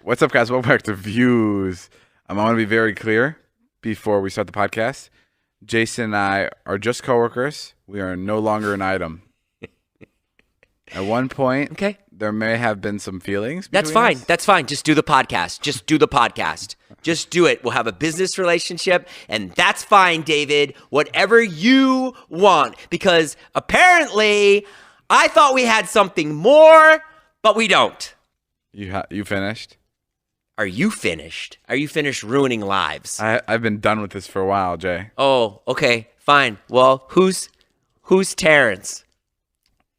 What's up, guys? Welcome back to Views. I want to be very clear before we start the podcast. Jason and I are just coworkers. We are no longer an item. At one point, there may have been some feelings. That's fine. Us. That's fine. Just do the podcast. Just do the podcast. Just do it. We'll have a business relationship, and that's fine, David. Whatever you want. Because apparently, I thought we had something more, but we don't. You finished? Are you finished? Are you finished ruining lives? I've been done with this for a while, Jay. Oh, okay. Fine. Well, who's Terrence?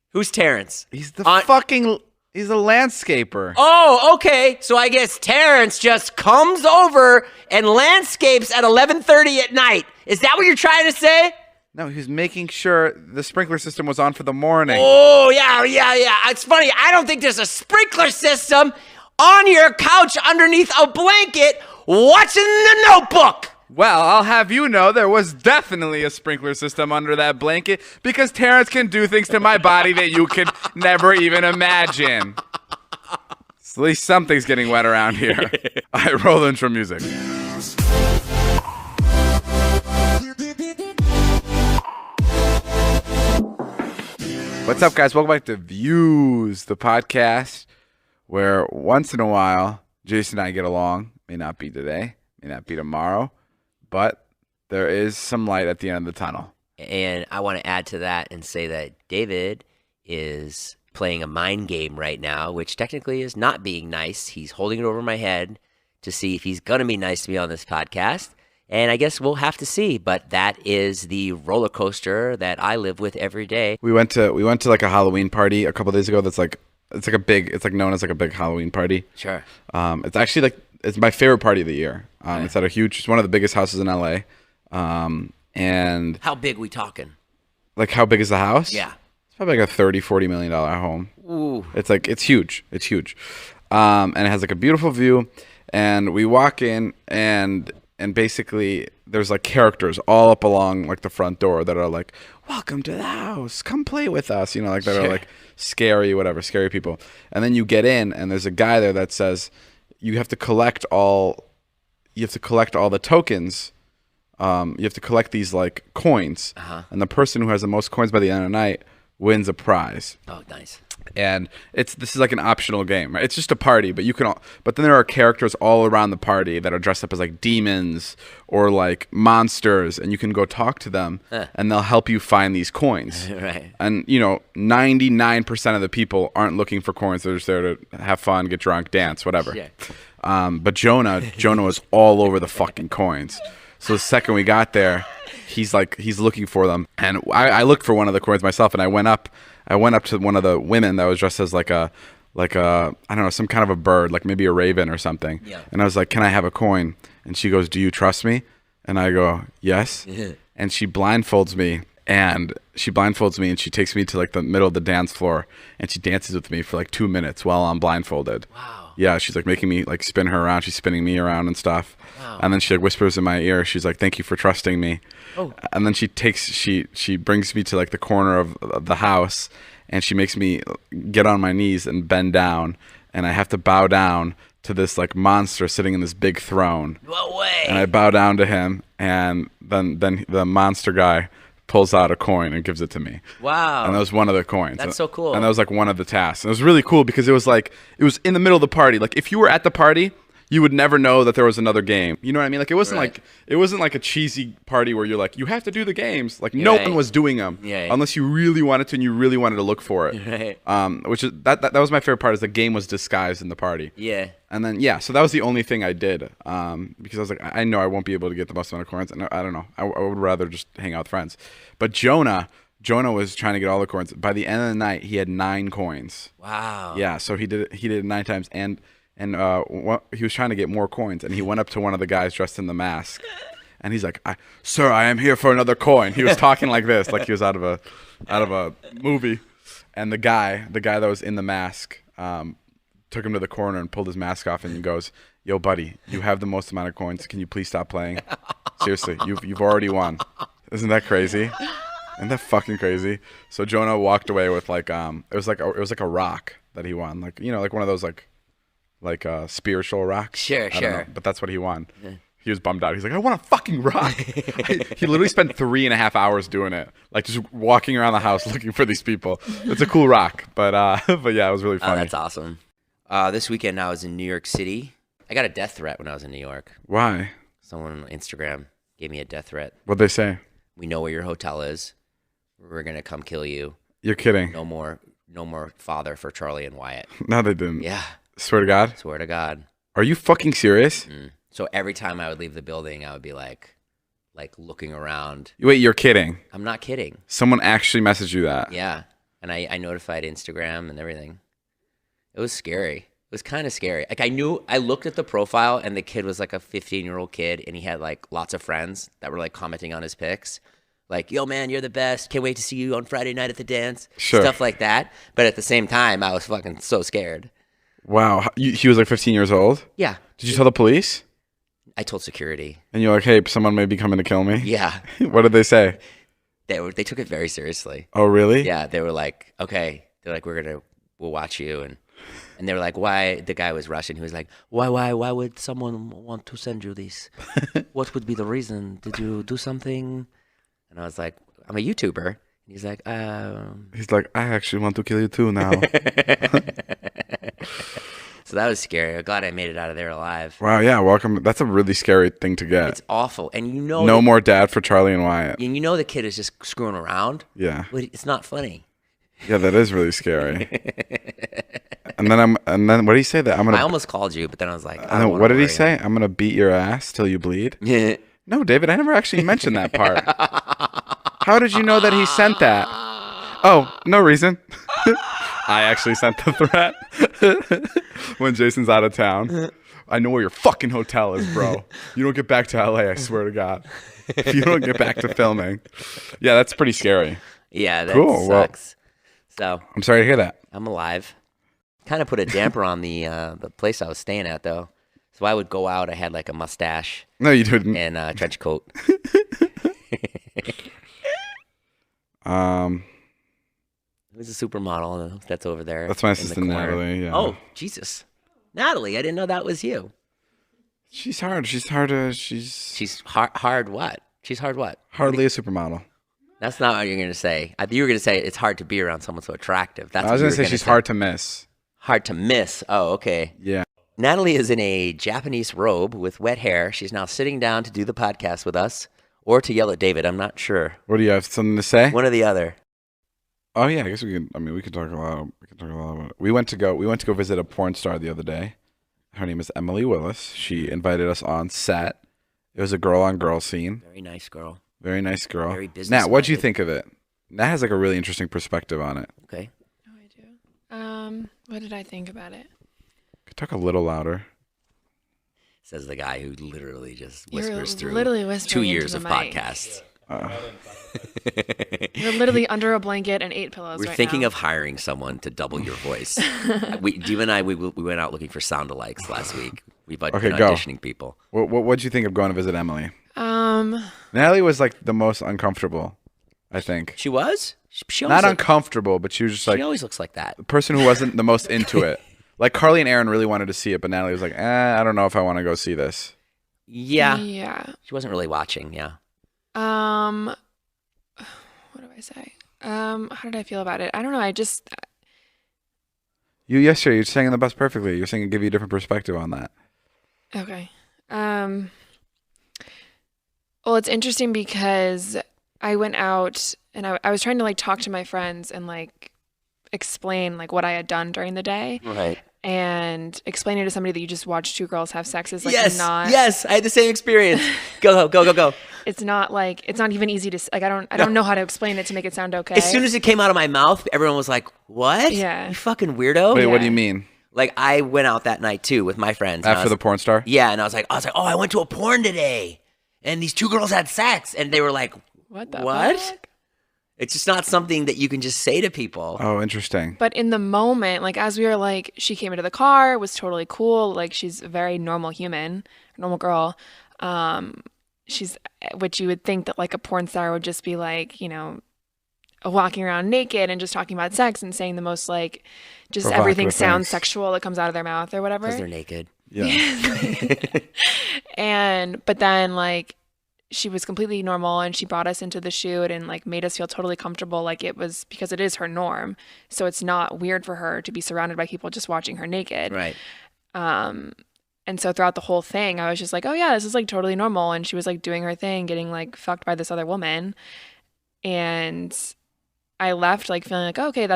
Who's Terrence? He's he's a landscaper. Oh, okay. So I guess Terrence just comes over and landscapes at 11:30 at night. Is that what you're trying to say? No, he was making sure the sprinkler system was on for the morning. Oh, yeah. It's funny. I don't think there's a sprinkler system on your couch underneath a blanket watching The Notebook. Well, I'll have you know there was definitely a sprinkler system under that blanket because Terrence can do things to my body that you could never even imagine. So at least something's getting wet around here. All right, roll intro music. What's up, guys? Welcome back to Views, the podcast where once in a while Jason and I get along. May not be today, may not be tomorrow. But there is some light at the end of the tunnel. And I want to add to that and say that David is playing a mind game right now, which technically is not being nice. He's holding it over my head to see if he's going to be nice to me on this podcast. And I guess we'll have to see. But that is the roller coaster that I live with every day. We went to like a Halloween party a couple days ago. It's like known as like a big Halloween party. Sure. It's actually it's my favorite party of the year. It's at it's one of the biggest houses in LA. And how big we talking? Like how big is the house? Yeah. It's probably like a $30-40 million home. Ooh. It's huge. It's huge. And it has like a beautiful view. And we walk in and basically there's like characters all up along like the front door that are like, welcome to the house. Come play with us. You know, like that are like scary people. And then you get in and there's a guy there that says you have to collect all the tokens. You have to collect these like coins, and the person who has the most coins by the end of the night wins a prize. Oh, nice. And this is like an optional game, right? It's just a party, but but then there are characters all around the party that are dressed up as like demons or like monsters, and you can go talk to them, and they'll help you find these coins. Right. And 99% of the people aren't looking for coins; they're just there to have fun, get drunk, dance, whatever. Yeah. But Jonah was all over the fucking coins. So the second we got there, he's looking for them, and I looked for one of the coins myself, and I went up to one of the women that was dressed as like a I don't know, some kind of a bird, like maybe a raven or something. Yeah. And I was like, "Can I have a coin?" And she goes, "Do you trust me?" And I go, "Yes." And she blindfolds me. And she takes me to like the middle of the dance floor, and she dances with me for like 2 minutes while I'm blindfolded. Wow. Yeah, she's like making me like spin her around. She's spinning me around and stuff. Wow. And then she like whispers in my ear. She's like, "Thank you for trusting me." Oh. And then she brings me to like the corner of the house, and she makes me get on my knees and bend down, and I have to bow down to this like monster sitting in this big throne. No way. And I bow down to him, and then the monster guy pulls out a coin and gives it to me. Wow. And that was one of the coins. That's so cool. And that was like one of the tasks. And it was really cool because it was in the middle of the party. Like if you were at the party, you would never know that there was another game. You know what I mean? Like it wasn't like a cheesy party where you're like, you have to do the games. Like no one was doing them unless you really wanted to and you really wanted to look for it. Right. Which is that was my favorite part, is the game was disguised in the party. Yeah. And then so that was the only thing I did, because I was like, I know I won't be able to get the most amount of coins, and I don't know, I would rather just hang out with friends. But Jonah was trying to get all the coins. By the end of the night, he had 9 coins. Wow. Yeah, so he did it 9 times, and he was trying to get more coins, and he went up to one of the guys dressed in the mask, and he's like, "Sir, I am here for another coin." He was talking like this, like he was out of a movie, and the guy that was in the mask took him to the corner and pulled his mask off and goes, "Yo, buddy, you have the most amount of coins. Can you please stop playing? Seriously, you've already won." Isn't that crazy? Isn't that fucking crazy? So Jonah walked away with like it was like a rock that he won, like like one of those like like a spiritual rock. Sure, I don't sure. know, but that's what he won. Yeah. He was bummed out. He's like, I want a fucking rock. He literally spent 3.5 hours doing it, like just walking around the house looking for these people. It's a cool rock, but yeah, it was really funny. Oh, that's awesome. This weekend I was in New York City. I got a death threat when I was in New York. Why? Someone on Instagram gave me a death threat. What'd they say? We know where your hotel is. We're gonna come kill you. You're kidding. No more father for Charlie and Wyatt. No, they didn't. Yeah. Swear to God? Swear to God. Are you fucking serious? So every time I would leave the building, I would be like looking around. Wait, you're kidding? I'm not kidding. Someone actually messaged you that? Yeah. And I notified Instagram and everything. It was scary. It was kind of scary. Like I looked at the profile and the kid was like a 15-year-old kid and he had like lots of friends that were like commenting on his pics. Like, yo, man, you're the best. Can't wait to see you on Friday night at the dance. Sure. Stuff like that. But at the same time, I was fucking so scared. Wow. He was like 15 years old? Yeah. Did you tell the police? I told security. And you're like, hey, someone may be coming to kill me? Yeah. What did they say? They took it very seriously. Oh, really? Yeah. They were like, okay. They're like, we'll watch you. And they were like, why? The guy was Russian. He was like, why would someone want to send you this? What would be the reason? Did you do something? And I was like, I'm a YouTuber. And he's like, He's like, I actually want to kill you too now. So that was scary. I'm glad I made it out of there alive. Wow, yeah, welcome. That's a really scary thing to get. It's awful. And no more dad for Charlie and Wyatt. And the kid is just screwing around. Yeah. But it's not funny. Yeah, that is really scary. and then what did he say that I almost called you, but then I was like, what did he say? I'm gonna beat your ass till you bleed. Yeah. No, David, I never actually mentioned that part. How did you know that he sent that? Oh, no reason. I actually sent the threat when Jason's out of town. I know where your fucking hotel is, bro. You don't get back to LA, I swear to God. If you don't get back to filming. Yeah, that's pretty scary. Yeah, that cool. sucks. So I'm sorry to hear that. I'm alive. Kind of put a damper on the place I was staying at, though. So I would go out. I had like a mustache. No, you didn't. And a trench coat. Who's a supermodel that's over there? That's my sister Natalie. Yeah. Oh, Jesus, Natalie! I didn't know that was you. She's hard. She's hard. She's hard. What? She's hard. What? Hardly a supermodel. That's not what you're gonna say. You were gonna say it's hard to be around someone so attractive. That's I was gonna say she's hard to miss. Hard to miss. Oh, okay. Yeah. Natalie is in a Japanese robe with wet hair. She's now sitting down to do the podcast with us, or to yell at David. I'm not sure. What do you have? Something to say? One or the other. Oh yeah, I guess we can. I mean, we can talk a lot. About it. We went to go visit a porn star the other day. Her name is Emily Willis. She invited us on set. It was a girl-on-girl scene. Very nice girl. Very nice girl. Very business. Nat, what'd you think of it? Nat has like a really interesting perspective on it. Okay. Oh, I do. What did I think about it? Talk a little louder. Says the guy who literally just You're whispers through literally whispering 2 years of into the mic. podcasts. You're literally under a blanket and 8 pillows. We're right thinking now. of hiring someone to double your voice. You and I, we went out looking for sound alikes last week. We've been auditioning people. What'd you think of going to visit Emily? Natalie was like the most uncomfortable, I think. She was? She Not uncomfortable, but she was just like... She always looks like that. The person who wasn't the most into it. Like Carly and Erin really wanted to see it, but Natalie was like, I don't know if I want to go see this. Yeah. Yeah. She wasn't really watching, yeah. What do I say? How did I feel about it? I don't know. Yesterday, you're saying the best perfectly. You're saying it give you a different perspective on that. Okay. Well, it's interesting because I went out and I was trying to like talk to my friends and like explain like what I had done during the day. Right. And explaining to somebody that you just watch two girls have sex is like not. Yes, I had the same experience. Go. It's not even easy to like. I don't know how to explain it to make it sound okay. As soon as it came out of my mouth, everyone was like, "What? Yeah, you fucking weirdo." Wait, what do you mean? Like I went out that night too with my friends after the porn star. Yeah, and I was like, oh, I went to a porn today, and these two girls had sex, and they were like, "What the fuck?" It's just not something that you can just say to people. Oh, interesting. But in the moment, like as we were like, she came into the car, was totally cool. Like she's a very normal human, normal girl. She's, which you would think that like a porn star would just be like, walking around naked and just talking about sex and saying the most like just Provocative everything sounds things. sexual that comes out of their mouth or whatever. Because they're naked. Yeah. But then like she was completely normal and she brought us into the shoot and like made us feel totally comfortable, like it was because it is her norm, so it's not weird for her to be surrounded by people just watching her naked. Right. And so throughout the whole thing I was just like, oh yeah, this is like totally normal, and she was like doing her thing, getting like fucked by this other woman, and I left like feeling like, oh, okay,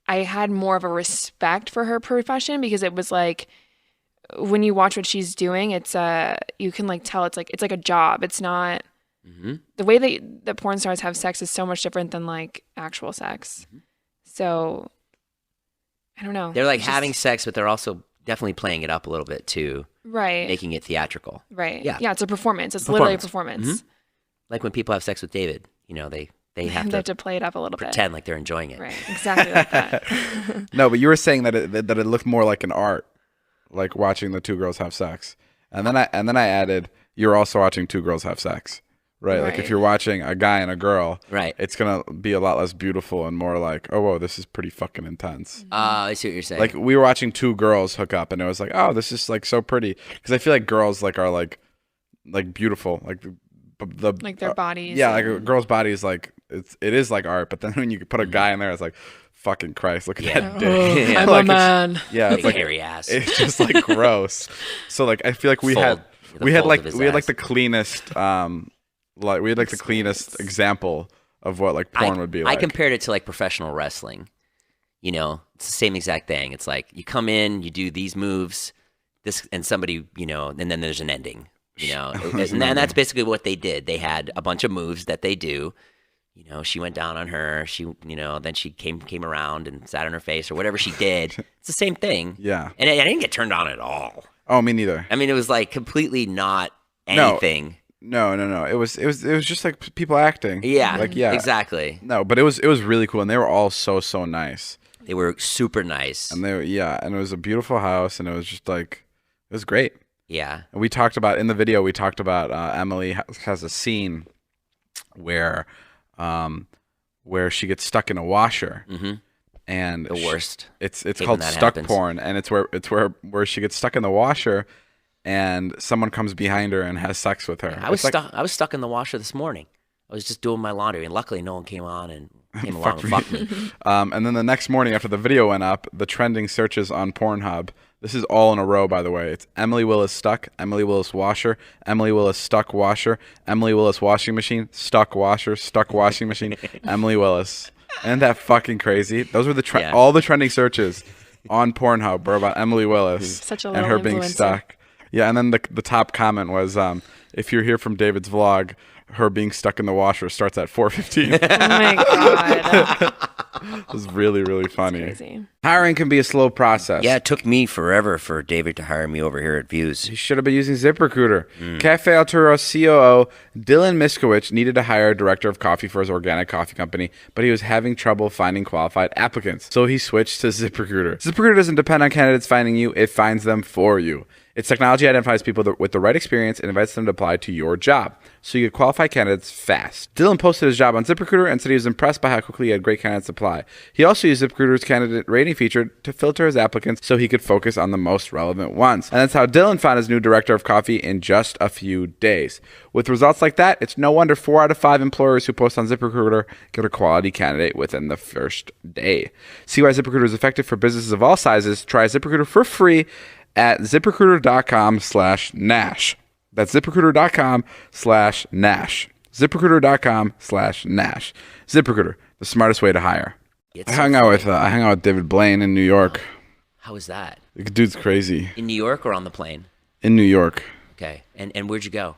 I had more of a respect for her profession, because it was like when you watch what she's doing, it's you can like tell it's like a job. It's not the way that the porn stars have sex is so much different than like actual sex. So I don't know. They're like having sex, but they're also definitely playing it up a little bit too, right, making it theatrical. Right. Yeah. Yeah. It's a performance. It's literally a performance. Like when people have sex with David, you know, they have They have to to play it up a little pretend like they're enjoying it. bit. Right. Exactly like that. No, but you were saying that it looked more like an art, like watching the two girls have sex, and then I added, you're also watching two girls have sex, right? Like if Right. you're watching a guy and a girl, Right. it's gonna be a lot less beautiful and more like, oh whoa, this is pretty fucking intense. I see what you're saying. Like we were watching two girls hook up, and it was like, oh, this is like so pretty, because I feel like girls like are like beautiful, like the Like their bodies. yeah, like a girl's body is like it is like art, but then when you put a guy in there, it's like, fucking Christ, look at that dick. I'm Like, a man. Yeah, it's Big like hairy ass. it's just like gross. So like I feel like we Fold. had The we had fold like of his we had like ass. the cleanest like we had like the cleanest example of what like porn would be like. I compared it to like professional wrestling. You know, it's the same exact thing. It's like you come in, you do these moves, this, and somebody, you know, and then there's an ending. You know, and that's basically what they did. They had a bunch of moves that they do. You know, she went down on her. She, you know, then she came around and sat on her face or whatever she did. It's the same thing. Yeah. And I didn't get turned on at all. Oh, me neither. I mean, it was like completely not anything. No. It was just like people acting. Yeah. Like yeah. Exactly. No, but it was really cool, and they were all so nice. They were super nice. And and it was a beautiful house, and it was just like it was great. Yeah. And we talked about in the video. We talked about Emily has a scene where she gets stuck in a washer, and The worst. It's Hate when called that stuck happens. porn, and it's where she gets stuck in the washer, and someone comes behind her and has sex with her. I was stuck in the washer this morning. I was just doing my laundry, and luckily no one came on and came along and fucked me. And then the next morning after the video went up, the trending searches on Pornhub. This is all in a row, by the way. It's Emily Willis stuck, Emily Willis washer, Emily Willis stuck washer, Emily Willis washing machine, stuck washer, stuck washing machine, Emily Willis. Isn't that fucking crazy? Those were all the trending searches on Pornhub were about Emily Willis Such a and little her being influencer. stuck. Yeah, and then the top comment was, if you're here from David's vlog, her being stuck in the washer starts at 4:15. Oh my god. It was really, really funny. Crazy. Hiring can be a slow process. Yeah, it took me forever for David to hire me over here at Views. He should have been using ZipRecruiter. Cafe Arturo COO Dylan Miskowicz needed to hire a director of coffee for his organic coffee company, but he was having trouble finding qualified applicants. So he switched to ZipRecruiter. ZipRecruiter doesn't depend on candidates finding you, it finds them for you. Its technology identifies people with the right experience and invites them to apply to your job, so you get qualified candidates fast. Dylan posted his job on ZipRecruiter and said he was impressed by how quickly he had great candidates apply. He also used ZipRecruiter's candidate rating feature to filter his applicants so he could focus on the most relevant ones. And that's how Dylan found his new director of coffee in just a few days. With results like that, it's no wonder 4 out of 5 employers who post on ZipRecruiter get a quality candidate within the first day. See why ZipRecruiter is effective for businesses of all sizes. Try ZipRecruiter for free at ZipRecruiter.com/Nash. That's ZipRecruiter.com/Nash. ZipRecruiter.com/Nash. ZipRecruiter, the smartest way to hire. I hung out with David Blaine in New York. How was that? The dude's crazy. In New York or on the plane? In New York. Okay. And where'd you go?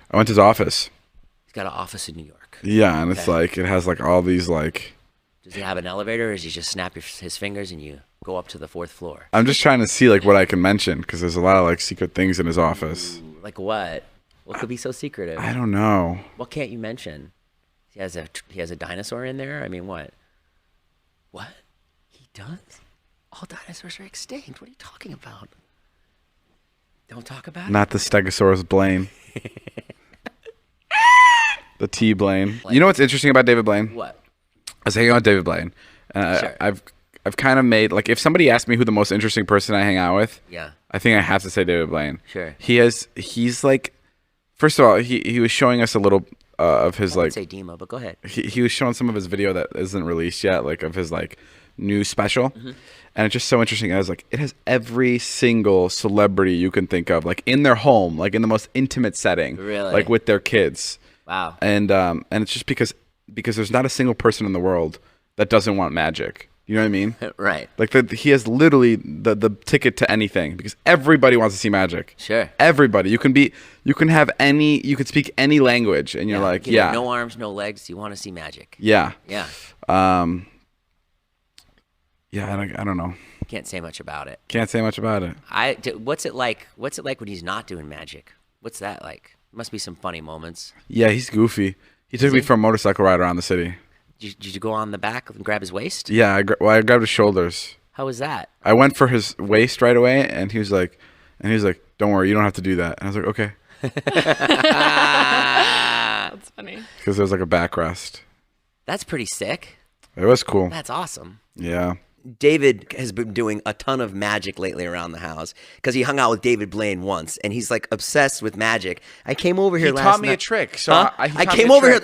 I went to his office. He's got an office in New York. Yeah, and it's like, it has like all these like... Does he have an elevator, or does he just snap his fingers and you go up to the 4th floor? I'm just trying to see like what I can mention, because there's a lot of like secret things in his office. Ooh, like what? What could be so secretive? I don't know. What can't you mention? He has a dinosaur in there? I mean, what? What? He does? All dinosaurs are extinct. What are you talking about? Don't talk about it? Not the Stegosaurus Blaine. The T Blaine. You know what's interesting about David Blaine? What? I was hanging out with David Blaine. Sure. I've kind of made, like, if somebody asked me who the most interesting person I hang out with, Yeah. I think I have to say David Blaine. Sure. He's like, first of all, he was showing us a little of his, I like, would say Dima, but go ahead. he was showing some of his video that isn't released yet, like, of his, like, new special. Mm-hmm. And it's just so interesting. I was like, it has every single celebrity you can think of, like, in their home, like, in the most intimate setting. Really? Like, with their kids. Wow. And it's just because there's not a single person in the world that doesn't want magic. You know what I mean? Right. Like he has literally the ticket to anything because everybody wants to see magic. Sure. Everybody. You can speak any language and you're like, You yeah. have no arms, no legs. You want to see magic. Yeah. Yeah. Yeah, I don't know. Can't say much about it. Can't say much about it. What's it like? What's it like when he's not doing magic? What's that like? Must be some funny moments. Yeah, he's goofy. He took me for a motorcycle ride around the city. Did you go on the back and grab his waist? Yeah, I grabbed his shoulders. How was that? I went for his waist right away, and he was like, "Don't worry, you don't have to do that." And I was like, "Okay," That's funny. because there was like a backrest. That's pretty sick. It was cool. That's awesome. Yeah. David has been doing a ton of magic lately around the house because he hung out with David Blaine once, and he's like obsessed with magic. I came over here He last taught me night. a trick. So Huh? I I came over here.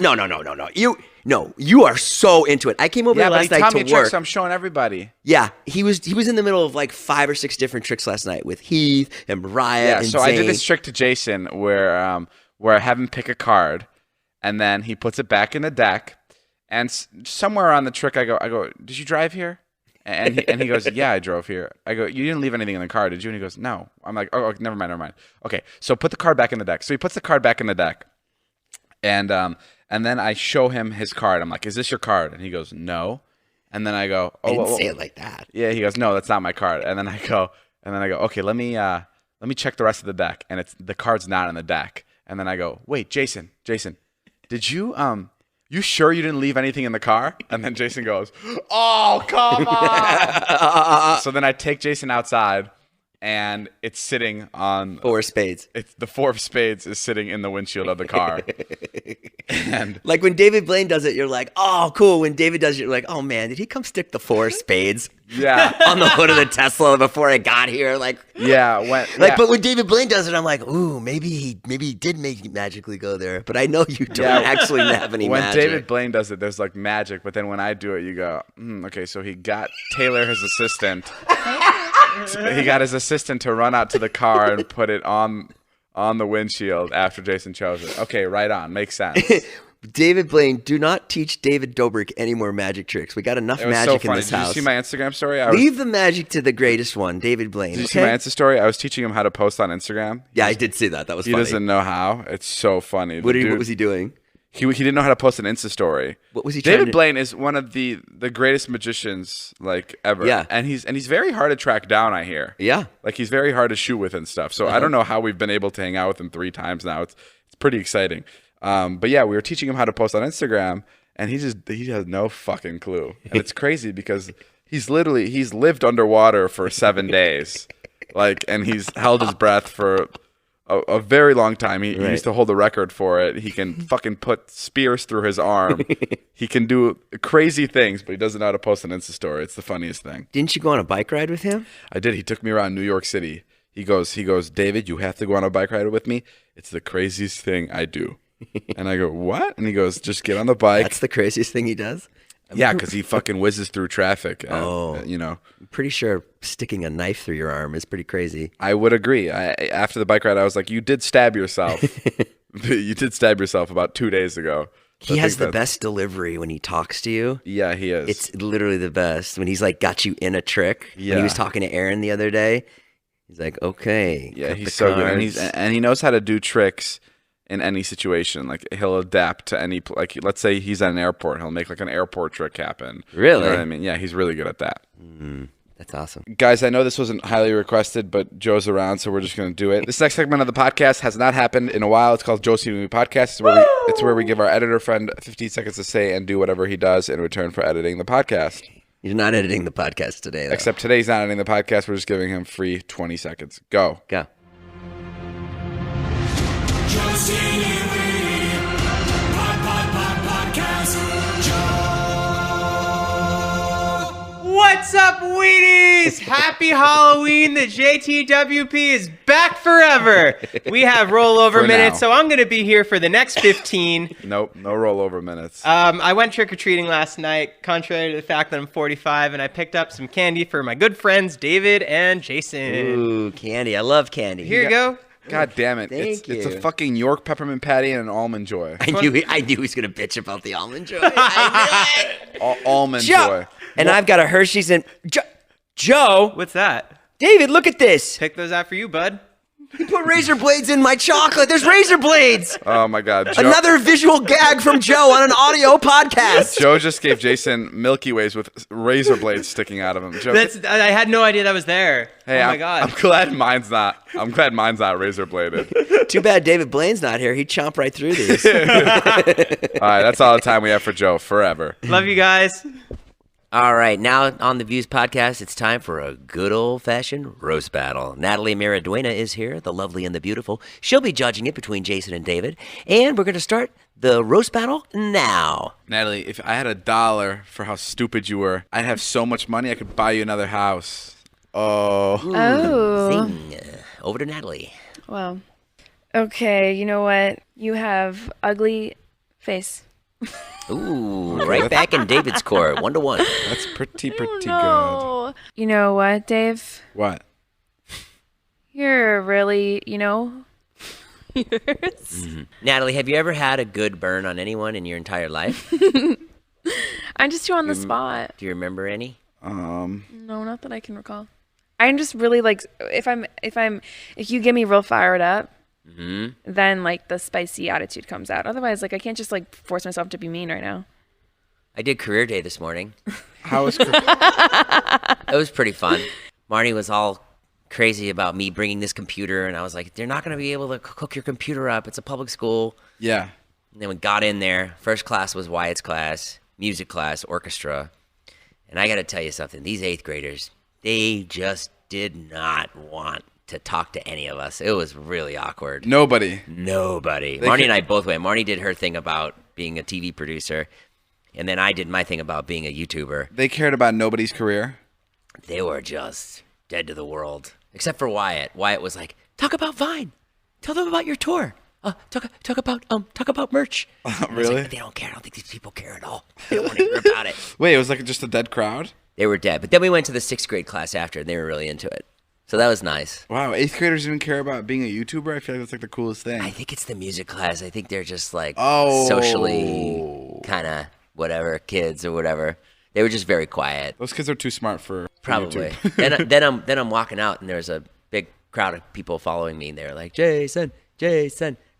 No. You are so into it. I came over here Yeah, but he last night taught me a to trick, work. so I'm showing everybody. Yeah, he was in the middle of like 5 or 6 different tricks last night with Heath and Mariah Yeah, and so Zane. I did this trick to Jason where I have him pick a card, and then he puts it back in the deck, and somewhere on the trick I go, did you drive here? And he goes, yeah, I drove here. I go, you didn't leave anything in the car, did you? And he goes, no. I'm like, oh, never mind. Okay, so put the card back in the deck. So he puts the card back in the deck, and then I show him his card. I'm like, is this your card? And he goes, no. And then I go, oh, I didn't say it like that. yeah. He goes, no, that's not my card. And then I go, okay, let me check the rest of the deck, and the card's not in the deck. And then I go, wait, Jason, did you you sure you didn't leave anything in the car? And then Jason goes, oh, come on. So then I take Jason outside, and it's sitting on 4 spades. It's the 4 of spades is sitting in the windshield of the car. And Like when David Blaine does it, you're like, oh, cool. When David does it, you're like, oh man, did he come stick the 4 of spades yeah, on the hood of the Tesla before I got here? Like, yeah, but when David Blaine does it, I'm like, ooh, maybe he did make it magically go there. But I know you don't actually have any when magic. David Blaine does it, there's like magic, but then when I do it, you go, okay, so he got Taylor, his assistant. He got his assistant to run out to the car and put it on the windshield after Jason chose it. Okay, right on. Makes sense. David Blaine, do not teach David Dobrik any more magic tricks. We got enough It was magic so funny. in this Did you house. see my Instagram story? Leave the magic to the greatest one, David Blaine. Did you see my Insta story? I was teaching him how to post on Instagram. Yeah, I did see that. That was He funny. doesn't know how. It's so funny. What was he doing? He didn't know how to post an Insta story. What was he trying David to... Blaine is one of the greatest magicians like ever. Yeah. And he's very hard to track down, I hear. Yeah. Like he's very hard to shoot with and stuff. So I don't know how we've been able to hang out with him 3 times now. It's pretty exciting. But yeah, we were teaching him how to post on Instagram, and he has no fucking clue. And it's crazy because he's lived underwater for 7 days. Like, and he's held his breath for a very long time. He used to hold the record for it. He can fucking put spears through his arm. He can do crazy things, but he doesn't know how to post an Insta story. It's the funniest thing. Didn't you go on a bike ride with him? I did. He took me around New York City. He goes, David, you have to go on a bike ride with me. It's the craziest thing I do. And I go, what? And he goes, just get on the bike. That's the craziest thing he does? Yeah, because he fucking whizzes through traffic. I'm pretty sure sticking a knife through your arm is pretty crazy. I would agree. After the bike ride, I was like, you did stab yourself. You did stab yourself about 2 days ago. He has the best delivery when he talks to you. Yeah, he is. It's literally the best. When he's like got you in a trick. Yeah. When he was talking to Erin the other day, he's like, okay. Yeah, he's so good. And he knows how to do tricks in any situation. Like he'll adapt to any, like let's say he's at an airport, he'll make like an airport trick happen. Really? You know what I mean? Yeah, he's really good at that. That's awesome. Guys, I know this wasn't highly requested, but Joe's around, so we're just going to do it. This next segment of the podcast has not happened in a while. It's called Joe's Movie Podcast. It's where we give our editor friend 15 seconds to say and do whatever he does in return for editing the podcast. He's not editing the podcast today, though. Except today's not editing the podcast. We're just giving him free 20 seconds. Go. Go. What's up, Wheaties? Happy Halloween. The JTWP is back forever. We have rollover For minutes, now. so I'm going to be here for the next 15. Nope, no rollover minutes. I went trick-or-treating last night, contrary to the fact that I'm 45, and I picked up some candy for my good friends, David and Jason. Ooh, candy. I love candy. Here you go. God damn it. Thank It's you. a fucking York peppermint patty and an almond joy. I knew he was going to bitch about the almond joy. I knew it. Almond Joe. joy. And I've got a Hershey's and... Joe! What's that? David, look at this. Pick those out for you, bud. You put razor blades in my chocolate. There's razor blades. Oh my God. Joe, Another visual gag from Joe on an audio podcast. Joe just gave Jason Milky Ways with razor blades sticking out of them. Joe, I had no idea that was there. hey, oh my I'm God. glad mine's not razor bladed. Too bad David Blaine's not here. He'd chomp right through these. All right, that's all the time we have for Joe forever. Love you guys. All right, now on the Views podcast, it's time for a good old-fashioned roast battle. Natalie Miraduena is here, the lovely and the beautiful. She'll be judging it between Jason and David, and we're going to start the roast battle now. Natalie, if I had $1 for how stupid you were, I'd have so much money I could buy you another house. Oh. Oh. Zing. Over to Natalie. Well, okay. You know what? You have ugly face. Ooh, right back in David's court, 1-1. That's pretty good. No. You know what, Dave? What? You're really, Natalie, have you ever had a good burn on anyone in your entire life? I'm just too on the spot. Do you remember any? No, not that I can recall. I'm just really like if you get me real fired up, then like the spicy attitude comes out. Otherwise, like I can't just like force myself to be mean right now. I did career day this morning. How was It was pretty fun. Marnie was all crazy about me bringing this computer, and I was like, they're not going to be able to hook your computer up. It's a public school. Yeah. And then we got in there. First class was Wyatt's class, music class, orchestra. And I got to tell you something. These 8th graders, they just did not want to talk to any of us. It was really awkward. Nobody. Marnie and I both went. Marnie did her thing about being a TV producer, and then I did my thing about being a YouTuber. They cared about nobody's career. They were just dead to the world, except for Wyatt. Wyatt was like, "Talk about Vine. Tell them about your tour. Talk about merch." I was Really? like, they don't care. I don't think these people care at all. They don't want to hear about it. Wait, it was like just a dead crowd? They were dead. But then we went to the 6th grade class after, and they were really into it. So that was nice. Wow, 8th graders even care about being a YouTuber? I feel like that's like the coolest thing. I think it's the music class. I think they're just like Oh. socially kind of whatever kids or whatever. They were just very quiet. Those kids are too smart for Probably. YouTube. then I'm walking out, and there's a big crowd of people following me. And they were like, Jason,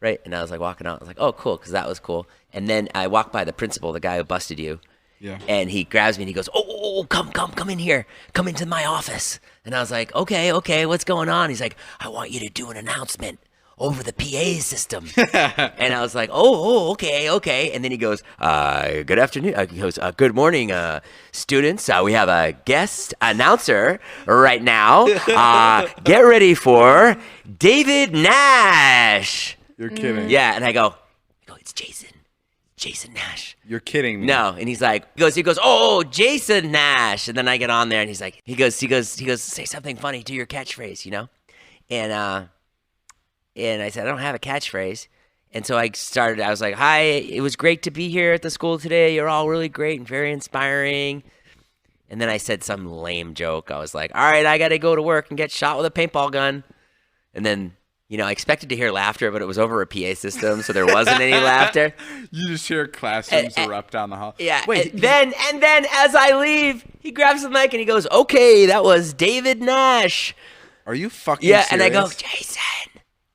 right? And I was like walking out. I was like, oh, cool, because that was cool. And then I walked by the principal, the guy who busted you. Yeah. And he grabs me and he goes, oh, come in here. Come into my office. And I was like, okay, what's going on? He's like, I want you to do an announcement over the PA system. And I was like, okay. And then he goes, good afternoon. He goes, good morning, students. We have a guest announcer right now. Get ready for David Nash. You're kidding. Yeah, and I go, it's Jason Nash. You're kidding me. No, and he's like, he goes, oh, Jason Nash. And then I get on there, and he's like, he goes, say something funny, do your catchphrase, And I said, I don't have a catchphrase. And so I was like, hi, it was great to be here at the school today. You're all really great and very inspiring. And then I said some lame joke. I was like, all right, I got to go to work and get shot with a paintball gun. And then, I expected to hear laughter, but it was over a PA system, so there wasn't any laughter. You just hear classrooms erupt down the hall. Yeah. Wait. And then as I leave, he grabs the mic and he goes, okay, that was David Nash. Are you fucking Yeah, serious? and I go,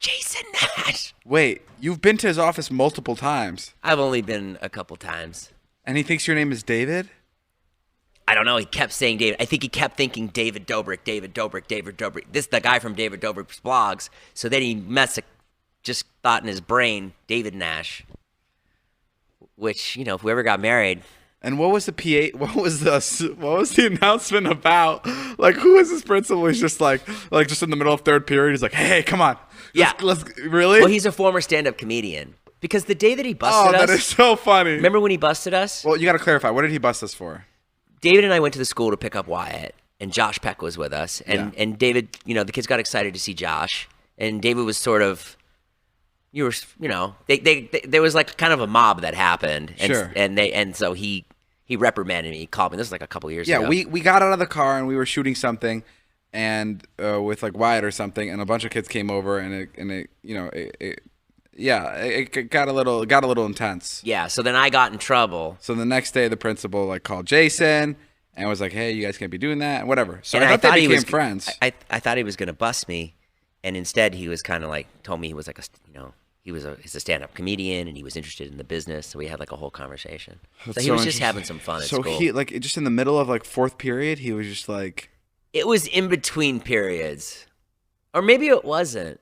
Jason Nash. Wait, you've been to his office multiple times. I've only been a couple times. And he thinks your name is David? I don't know. He kept saying David. I think he kept thinking David Dobrik. This is the guy from David Dobrik's blogs. So then he just thought in his brain, David Nash. Which, whoever got married. And what was the PA? What was the announcement about? Like, who is this principal? He's just like just in the middle of 3rd period. He's like, hey, come on. Let's really? Well, he's a former stand-up comedian. Because the day that he busted us. Oh, that is so funny. Remember when he busted us? Well, you got to clarify. What did he bust us for? David and I went to the school to pick up Wyatt, and Josh Peck was with us. And David, the kids got excited to see Josh, and David was sort of, there was like kind of a mob that happened, and so he reprimanded me. He called me. This was like a couple years ago. Yeah, we got out of the car and we were shooting something, and with like Wyatt or something, and a bunch of kids came over, and it got a little intense. Yeah, so then I got in trouble. So the next day, the principal like called Jason and was like, "Hey, you guys can't be doing that," and whatever. So And I thought they became was, friends. I thought he was gonna bust me, and instead he was kind of like told me he was like he's a stand-up comedian and he was interested in the business. So we had like a whole conversation. So he was just having some fun at school. So he like just in the middle of like fourth period, he was just like. It was in between periods, or maybe it wasn't.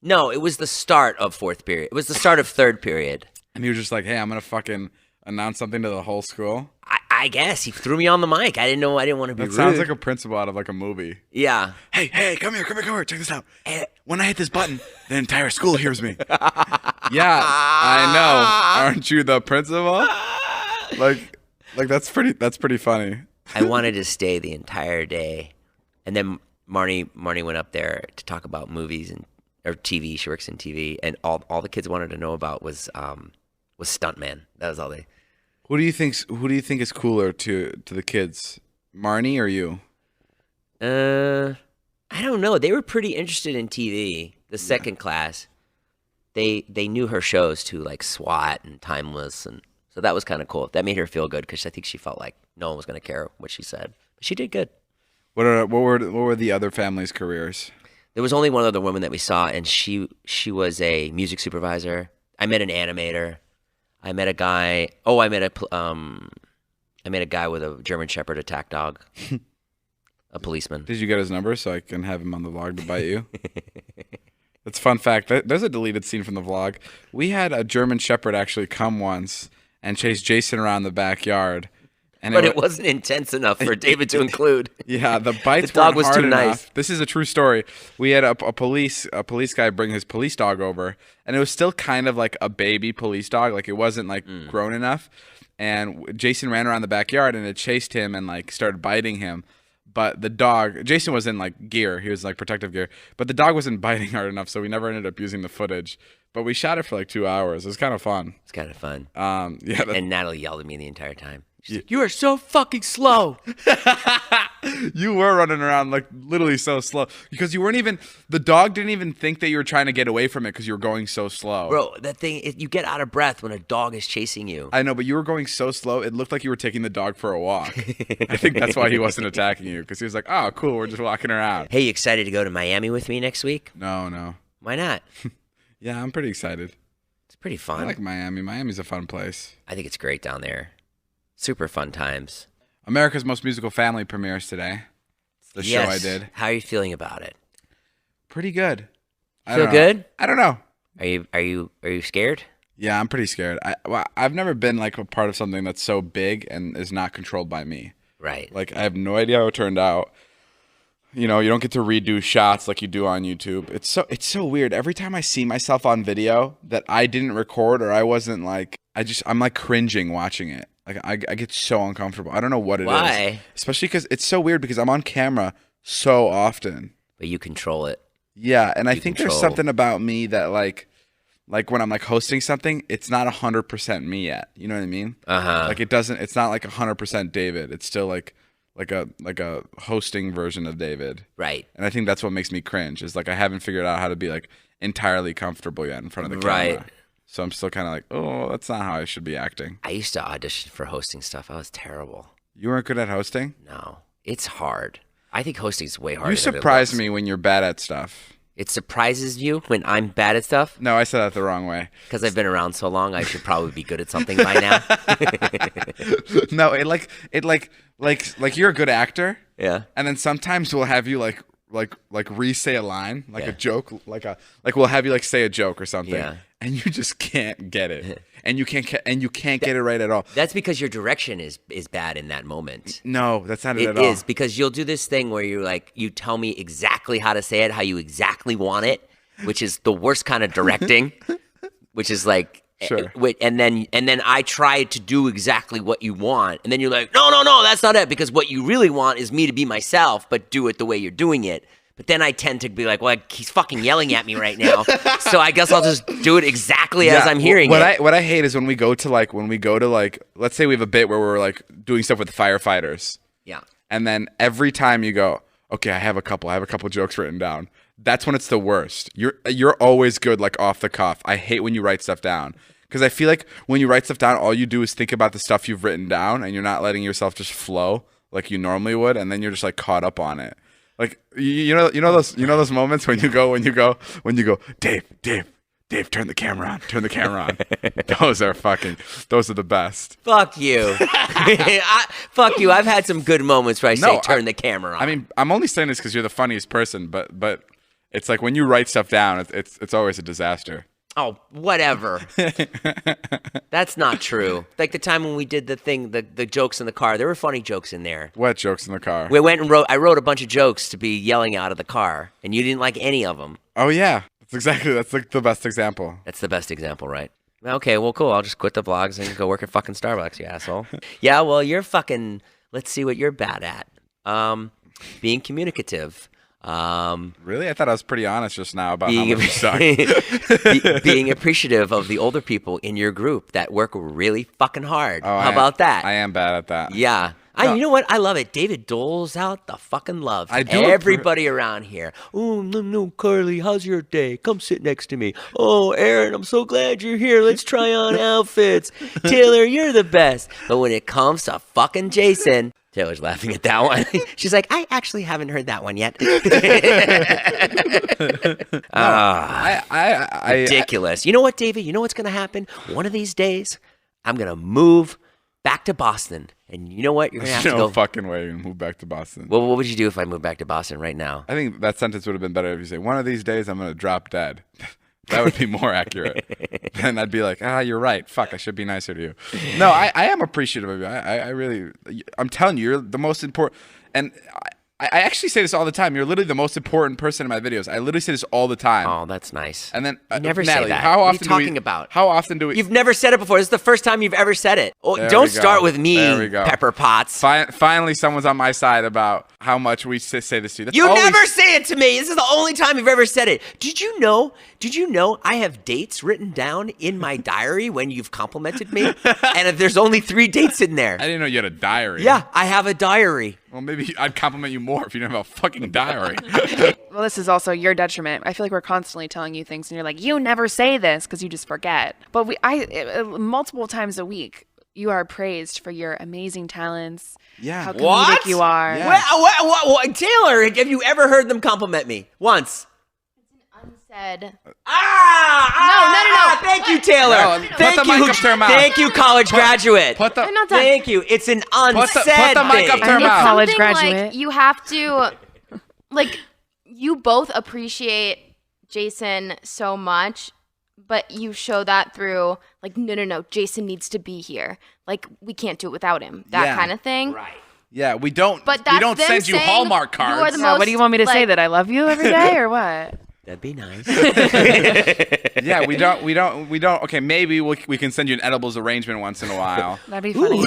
No, it was the start of fourth period. It was the start of third period. And he was just like, "Hey, I'm gonna fucking announce something to the whole school." I guess he threw me on the mic. I didn't want to be rude. That sounds like a principal out of like a movie. Yeah. Hey, come here. Check this out. When I hit this button, the entire school hears me. Yeah, I know. Aren't you the principal? Like that's pretty funny. I wanted to stay the entire day, and then Marnie went up there to talk about movies or TV. She works in TV, and all the kids wanted to know about was stuntman. That was all they. Who do you think is cooler to the kids, Marnie or you? I don't know. They were pretty interested in TV. The second class, they knew her shows too, like SWAT and Timeless, and so that was kind of cool. That made her feel good because I think she felt like no one was going to care what she said. But she did good. What were the other families' careers? There was only one other woman that we saw, and she was a music supervisor. I met an animator. I met a guy. Oh, I met a guy with a German Shepherd attack dog. A policeman. Did you get his number so I can have him on the vlog to bite you? That's a fun fact. There's a deleted scene from the vlog. We had a German Shepherd actually come once and chase Jason around the backyard. But it wasn't intense enough for David to include. Yeah, the bites the dog weren't was hard too enough. nice. This is a true story. We had a police guy bring his police dog over, and it was still kind of like a baby police dog. Like it wasn't like grown enough. And Jason ran around the backyard, and it chased him and like started biting him. But the dog, Jason was in like gear. He was like protective gear. But the dog wasn't biting hard enough, so we never ended up using the footage. But we shot it for like 2 hours. It was kind of fun. It's kind of fun. Yeah. And Natalie yelled at me the entire time. She's like, "You are so fucking slow." You were running around like literally so slow because you weren't even. The dog didn't even think that you were trying to get away from it because you were going so slow. Bro, that thing, you get out of breath when a dog is chasing you. I know, but you were going so slow. It looked like you were taking the dog for a walk. I think that's why he wasn't attacking you because he was like, "Oh, cool, we're just walking around." Hey, you excited to go to Miami with me next week? No. Why not? Yeah, I'm pretty excited. It's pretty fun. I like Miami. Miami's a fun place. I think it's great down there. Super fun times. America's Most Musical Family premieres today. It's the show I did. How are you feeling about it? Pretty good. Feel good? I don't know. Are you scared? Yeah, I'm pretty scared. I've never been like a part of something that's so big and is not controlled by me. Right. Like I have no idea how it turned out. You know, you don't get to redo shots like you do on YouTube. It's so weird. Every time I see myself on video that I didn't record or I wasn't like, I'm like cringing watching it. Like I get so uncomfortable. I don't know what it is. Why? Especially because it's so weird because I'm on camera so often. But you control it. Yeah, and I think there's something about me that like when I'm like hosting something, it's not 100% me yet. You know what I mean? Like it's not like 100% David. It's still like a hosting version of David. Right. And I think that's what makes me cringe. Is like I haven't figured out how to be like entirely comfortable yet in front of the camera. Right. So I'm still kind of like, oh, that's not how I should be acting. I used to audition for hosting stuff. I was terrible. You weren't good at hosting? No. It's hard. I think hosting is way harder. You surprise me when you're bad at stuff. It surprises you when I'm bad at stuff? No, I said that the wrong way. Because I've been around so long, I should probably be good at something by now. No, like you're a good actor. Yeah. And then sometimes we'll have you like re-say a line, like a joke, like we'll have you like say a joke or something. Yeah. And you just can't get it. And you can't get it right at all. That's because your direction is bad in that moment. No, that's not it at It all. is, because you'll do this thing where you're like, you tell me exactly how to say it, how you exactly want it, which is the worst kind of directing, which is like, Sure. And then I try to do exactly what you want, and then you're like, no, that's not it, because what you really want is me to be myself, but do it the way you're doing it. But then I tend to be like, well, he's fucking yelling at me right now, so I guess I'll just do it exactly as I'm hearing it. What I hate is when we go to like, let's say we have a bit where we're like doing stuff with firefighters. Yeah. And then every time you go, okay, I have a couple jokes written down. That's when it's the worst. You're always good, like off the cuff. I hate when you write stuff down, because I feel like when you write stuff down, all you do is think about the stuff you've written down, and you're not letting yourself just flow like you normally would, and then you're just like caught up on it. Like you know those moments when you go, Dave, turn the camera on. Those are the best. Fuck you. Fuck you. I've had some good moments where I say turn the camera on. I mean, I'm only saying this because you're the funniest person, but it's like when you write stuff down, it's always a disaster. Oh, whatever. That's not true. Like the time when we did the thing, the jokes in the car, there were funny jokes in there. What jokes in the car? We went and I wrote a bunch of jokes to be yelling out of the car, and you didn't like any of them. Oh yeah, that's like the best example. That's the best example, right? Okay, well, cool. I'll just quit the vlogs and go work at fucking Starbucks, you asshole. Yeah, well, you're fucking. Let's see what you're bad at. Being communicative. Really? I thought I was pretty honest just now about how much you suck. Being appreciative of the older people in your group that work really fucking hard. Oh, How about that? I am bad at that. Yeah. No. You know what? I love it. David doles out the fucking love to everybody around here. Oh, no, Carly, how's your day? Come sit next to me. Oh, Erin, I'm so glad you're here. Let's try on outfits. Taylor, you're the best. But when it comes to fucking Jason... Taylor's laughing at that one. She's like, I actually haven't heard that one yet. Ridiculous. You know what, David? You know what's going to happen? One of these days, I'm going to move back to Boston. And you know what? You're going to have to go. No fucking way you move back to Boston. Well, what would you do if I moved back to Boston right now? I think that sentence would have been better if you say, one of these days, I'm going to drop dead. That would be more accurate. Then I'd be like, you're right. Fuck, I should be nicer to you. No, I am appreciative of you. I really, I'm telling you, you're the most important. And I actually say this all the time. You're literally the most important person in my videos. I literally say this all the time. Oh, that's nice. And then you never Natalie, say that. How often what are you talking about? How often do we? You've never said it before. This is the first time you've ever said it. Oh, don't start with me, Pepper Potts. Finally, someone's on my side about how much we say this to you. You never say it to me. This is the only time you've ever said it. Did you know I have dates written down in my diary when you've complimented me? And if there's only 3 dates in there. I didn't know you had a diary. Yeah, I have a diary. Well, maybe I'd compliment you more if you didn't have a fucking diary. Well, this is also your detriment. I feel like we're constantly telling you things, and you're like, you never say this because you just forget. But multiple times a week, you are praised for your amazing talents. Yeah. How comedic you are. Yeah. What? Taylor, have you ever heard them compliment me? Once. Unsaid. No. Thank you, Taylor. No, thank put the mic up to her mouth. Thank you, college graduate. I'm not done. Thank you. It's an unsaid put the mic up to her I'm a mouth. college Something graduate. like you have to, like, you both appreciate Jason so much, but you show that through, like, no, Jason needs to be here. Like, we can't do it without him. That kind of thing. Right. Yeah, we don't. But we that's don't them send you saying Hallmark you are cards. the What do you want me to say? like- That I love you every day or what? That'd be nice. Yeah, we don't. Okay, maybe we can send you an edibles arrangement once in a while. That'd be funny.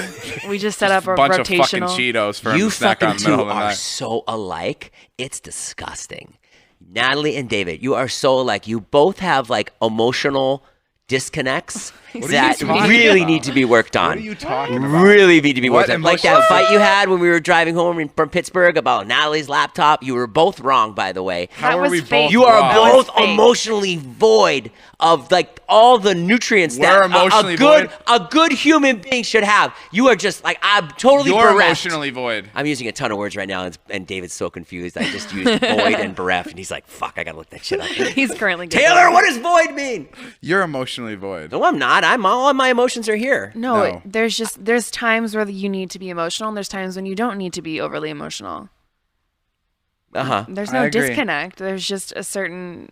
We just set up a bunch of fucking rotational. Cheetos for him You to snack on fucking in the middle two of the are night. so alike. It's disgusting. Natalie and David, you are so alike. You both have like emotional disconnects What are you that talking really about? need to be worked on. What are you talking about? Really need to be What worked on. Like that emotional- fight you had when we were driving home from Pittsburgh about Natalie's laptop. You were both wrong, by the way. How That are was we fake. both You are wrong? both fake. emotionally void of like all the nutrients We're that emotionally a good human being should have. You are just like I'm totally You're bereft. emotionally void. I'm using a ton of words right now, and David's so confused. I just used void and bereft, and he's like, "Fuck, I gotta look that shit up." He's currently good. Taylor, what does void mean? You're emotionally void. No, I'm not. All of my emotions are here. No, there's times where you need to be emotional, and there's times when you don't need to be overly emotional. There's no I agree. disconnect. There's just a certain.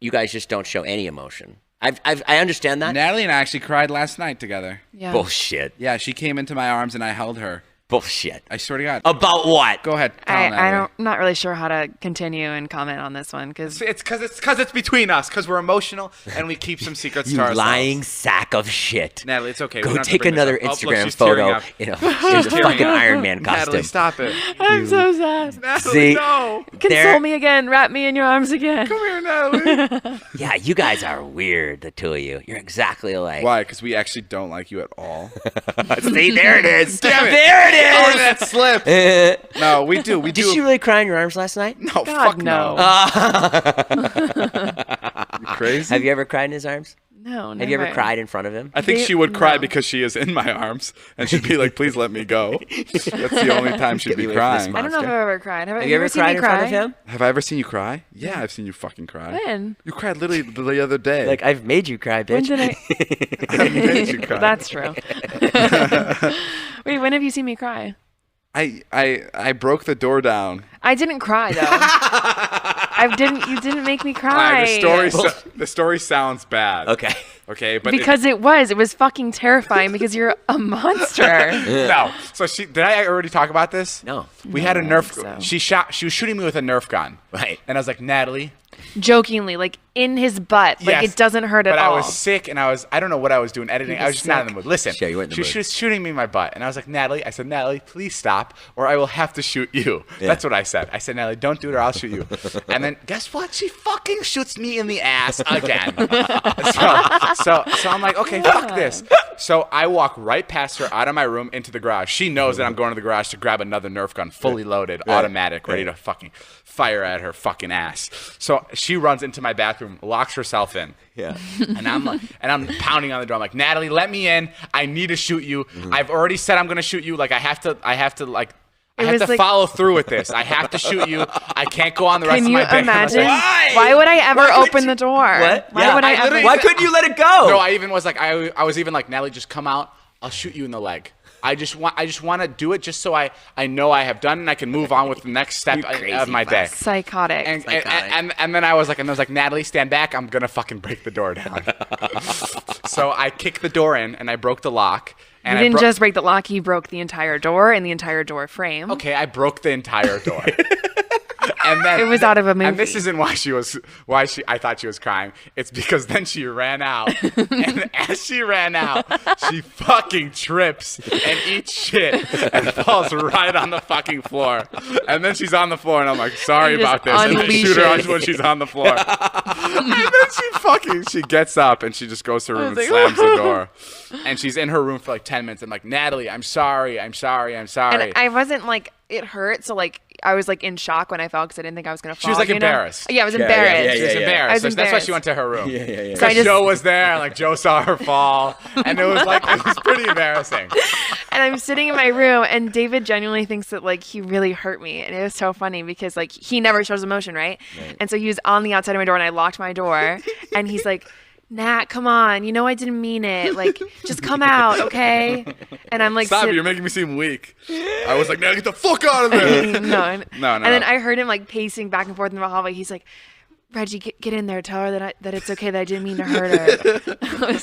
You guys just don't show any emotion. I understand that. Natalie and I actually cried last night together. Yeah. Bullshit. Yeah, she came into my arms and I held her. Bullshit. I swear to God. About what? Go ahead. I'm not really sure how to continue and comment on this one because It's because it's between us because we're emotional and we keep some secrets You to ourselves. lying sack of shit. Natalie, it's okay. We Go don't have to take bring this another up. Oh, look, Instagram she's tearing photo up. in a fucking Iron Man costume. Natalie, stop it. I'm so sad. Natalie, See? no. Console me again. Wrap me in your arms again. Come here, Natalie. Yeah, you guys are weird, the two of you. You're exactly alike. Why? Because we actually don't like you at all. See, there it is. Damn it. There it Oh, is. that slip. No, we do. We do. Did you really cry in your arms last night? No, God, fuck no. You crazy? Have you ever cried in his arms? No, never. Have you ever cried in front of him? I think she would cry No. because she is in my arms, and she'd be like, "Please let me go." That's the only time she'd Get be me away from this crying. I don't know if I've ever cried. Have Have you ever seen cried me in cry? front of him? Have I ever seen you cry? Yeah, I've seen you fucking cry. When? You cried literally the other day. Like, I've made you cry, When bitch. did I? I made you cry. That's true. Wait, when have you seen me cry? I broke the door down. I didn't cry though. You didn't make me cry. The story sounds bad. Okay, but because it was fucking terrifying because you're a monster. no. So did I already talk about this? No. We had a Nerf. so. She was shooting me with a Nerf gun. Right. And I was like, Natalie. Jokingly, like in his butt. Like Yes, it doesn't hurt at but all. I was sick and I don't know what I was doing editing. I was just not in the mood. Listen, Yeah, you weren't in the mood. she was shooting me in my butt, and I was like, Natalie. I said, Natalie, please stop, or I will have to shoot you. Yeah. That's what I said. I said, Natalie, don't do it, or I'll shoot you. And then guess what? She fucking shoots me in the ass again. so I'm like, okay, fuck this. So I walk right past her out of my room into the garage. She knows that I'm going to the garage to grab another Nerf gun, fully loaded, automatic, ready to fucking fire at her fucking ass. So she runs into my bathroom, locks herself in. Yeah. And I'm pounding on the door. I'm like, Natalie, let me in. I need to shoot you. I've already said I'm gonna shoot you. Like I have to follow through with this. I have to shoot you. I can't go on the rest Can of you my day. imagine? Why? Why would I ever Why couldn't open you- the door? What? Why Yeah, would I I ever? literally- Why couldn't you let it go? No, I even was like, I was even like, Natalie, just come out. I'll shoot you in the leg. I just want to do it just so I know I have done it and I can move on with the next step of my day. Psychotic. And then I was like, Natalie, stand back. I'm gonna fucking break the door down. So I kicked the door in and I broke the lock. you And didn't just break the lock; you broke the entire door and the entire door frame. Okay, I broke the entire door. And then It was out of a movie. And this isn't why I thought she was crying. It's because then she ran out. And as she ran out, she fucking trips and eats shit and falls right on the fucking floor. And then she's on the floor and I'm like, sorry You just about this. And I shoot her unleash it. when she's on the floor. And then she gets up and she just goes to her room and like, slams the door. And she's in her room for like 10 minutes. I'm like, Natalie, I'm sorry. And I wasn't like, it hurt. So like, I was like in shock when I fell because I didn't think I was gonna fall. She was like you know? embarrassed. Yeah, I was Yeah, embarrassed. yeah, She was yeah. embarrassed. I was That's why embarrassed. she went to her room. Yeah. So I Because just- Joe was there, and like Joe saw her fall, and it was pretty embarrassing. And I'm sitting in my room, and David genuinely thinks that like he really hurt me, and it was so funny because like he never shows emotion, right? And so he was on the outside of my door, and I locked my door, and he's like, Nat, come on, you know I didn't mean it. Like, just come out, okay? And I'm like, Stop! You're making me seem weak. I was like, "Now get the fuck out of there!" no. No. And then I heard him like pacing back and forth in the hallway. He's like, Reggie, get in there. Tell her that it's okay that I didn't mean to hurt her.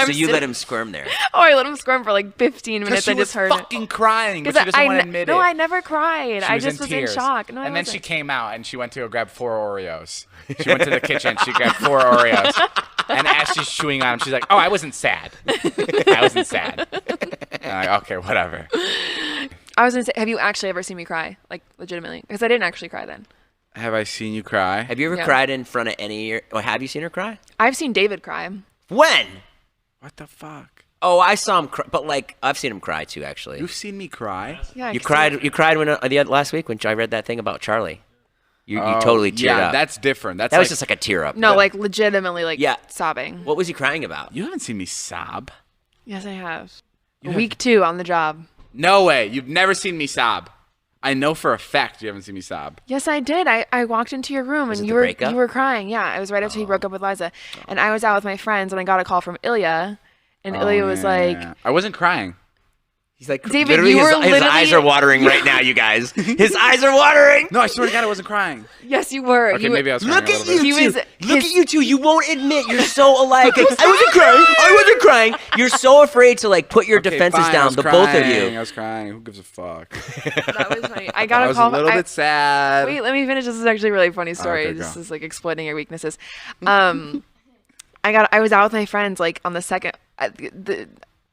So you let him squirm there. Oh, I let him squirm for like 15 minutes. She I was just heard it. fucking crying, but 'Cause she doesn't want to admit it. No, I never cried. She I was just in was tears. in shock. No, and I then she wasn't. came out and she went to go grab 4 Oreos. She went to the kitchen. She grabbed 4 Oreos. And as she's chewing on them, she's like, "Oh, I wasn't sad. I wasn't sad." And I'm like, okay, whatever. I was gonna say, have you actually ever seen me cry? Like legitimately? Because I didn't actually cry then. Have I seen you cry? Have you ever Yeah. cried in front of any of your... Or have you seen her cry? I've seen David cry. When? What the fuck? Oh, I saw him cry. But like, I've seen him cry too, actually. You've seen me cry? Yeah, You 'cause cried. You cried when last week when I read that thing about Charlie. You totally teared yeah, up. that's different. That's That was like, just like a tear up. No, like legitimately, like Yeah. sobbing. What was he crying about? you haven't seen me sob. Yes, I have. Week 2 on the job. No way. You've never seen me sob. I know for a fact you haven't seen me sob. Yes, I did. I walked into your room Was and it you the were breakup? you were crying. Yeah, it was right after he broke up with Liza, and I was out with my friends and I got a call from Ilya, and Ilya was like, I wasn't crying. He's like, David, literally, you his, were his literally- eyes are watering right now, you guys. His eyes are watering. No, I swear to God, I wasn't crying. Yes, you were. Okay, maybe I was crying Look a at little you bit. He two. was- Look at you two. You won't admit you're so alike. Like, I wasn't crying. You're so afraid to like put your Okay, defenses fine, I down. was The both of crying, you. I was crying. Who gives a fuck? That was funny. I I got a was call. a little bit sad. Wait, let me finish. This is actually a really funny story. okay, This go. is like exploiting your weaknesses. I was out with my friends like on the second,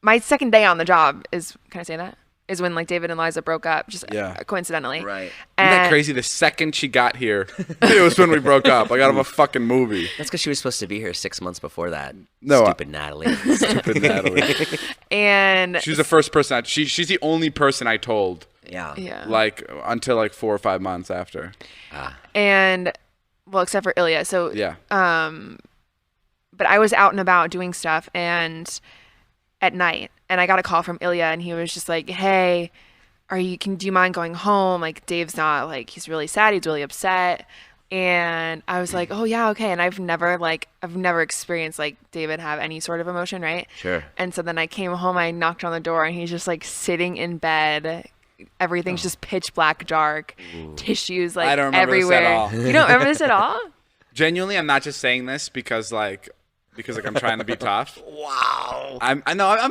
my second day on the job is. Can I say that? Is when like David and Liza broke up, just coincidentally. Right. Isn't And that crazy? The second she got here, it was when we broke up. Like out of a fucking movie. That's because she was supposed to be here 6 months before that. No, Stupid Natalie. Stupid Natalie. And She's the first person. She's the only person I told. Yeah. yeah. Like until like 4 or 5 months after. And well, except for Ilya. So Yeah. but I was out and about doing stuff and at night, and I got a call from Ilya, and he was just like, "Hey, do you mind going home? Like Dave's not like he's really sad, he's really upset." And I was like, "Oh yeah, okay." And I've never experienced like David have any sort of emotion, right? Sure. And so then I came home, I knocked on the door, and he's just like sitting in bed. Everything's just pitch black dark, tissues like I don't remember this at everywhere. all. You don't remember this at all? Genuinely, I'm not just saying this because I'm trying to be tough. Wow. I'm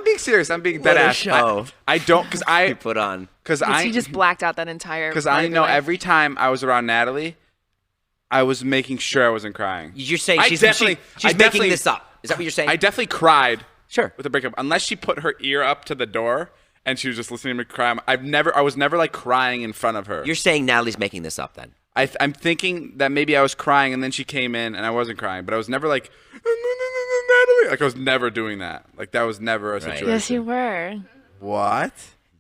being serious. I'm being What dead a ass. show. I don't because You I put on. because He just blacked out that entire. because part I of know your life. every time I was around Natalie, I was making sure I wasn't crying. You're saying I she's definitely- I making definitely- this up. Is that what you're saying? I definitely cried Sure. with the breakup, unless she put her ear up to the door and she was just listening to me cry. I was never like crying in front of her. You're saying Natalie's making this up then? I'm thinking that maybe I was crying and then she came in and I wasn't crying, but I was never like Natalie. Like I was never doing that. Like that was never a situation. Yes, you were. What?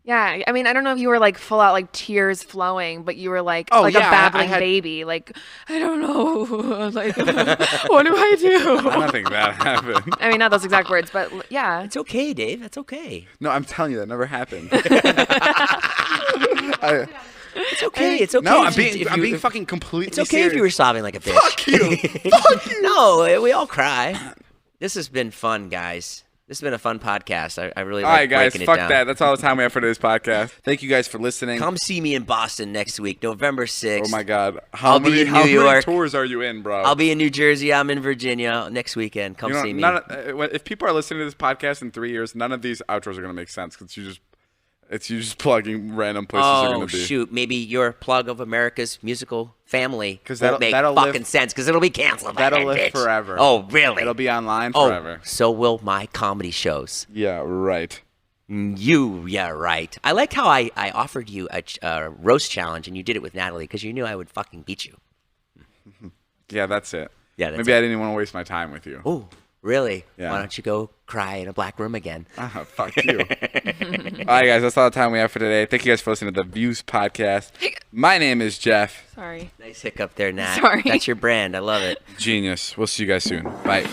Yeah, I mean, I don't know if you were like full out like tears flowing, but you were like Oh, like yeah, a babbling I had- baby. Like I don't know, like what do I I do? don't think that happened. I mean, not those exact words, but yeah. It's okay, Dave. That's okay. No, I'm telling you that never happened. It's okay. It's okay. No, if I'm you- being fucking completely It's okay serious. if you were sobbing like a bitch. Fuck you. Fuck you. No, we all cry. This has been fun, guys. This has been a fun podcast. I really All like right, guys, breaking fuck it down. that. That's all the time we have for today's podcast. Thank you guys for listening. Come see me in Boston next week, November 6th. Oh my God, I'll be in how New many York. tours are you in, bro? I'll be in New Jersey. I'm in Virginia next weekend. Come see me. If people are listening to this podcast in 3 years, none of these outros are gonna make sense because you just plugging random places are Oh gonna be. shoot! Maybe your plug of America's musical family 'Cause won't make that'll fucking live- sense because it'll be canceled. by That'll then, live bitch. forever. Oh really? It'll be online Oh, forever. so will my comedy shows. Yeah, right. Yeah, right. I liked how I offered you a roast challenge and you did it with Natalie because you knew I would fucking beat you. Yeah, that's it. Yeah, that's Maybe it. I didn't even want to waste my time with you. Oh, really? Yeah. Why don't you go cry in a black room again? Fuck you. All right, guys, that's all the time we have for today. Thank you guys for listening to the Views podcast. My name is Jeff. Sorry. Nice hiccup there, Nat. Sorry. That's your brand. I love it. Genius. We'll see you guys soon. Bye.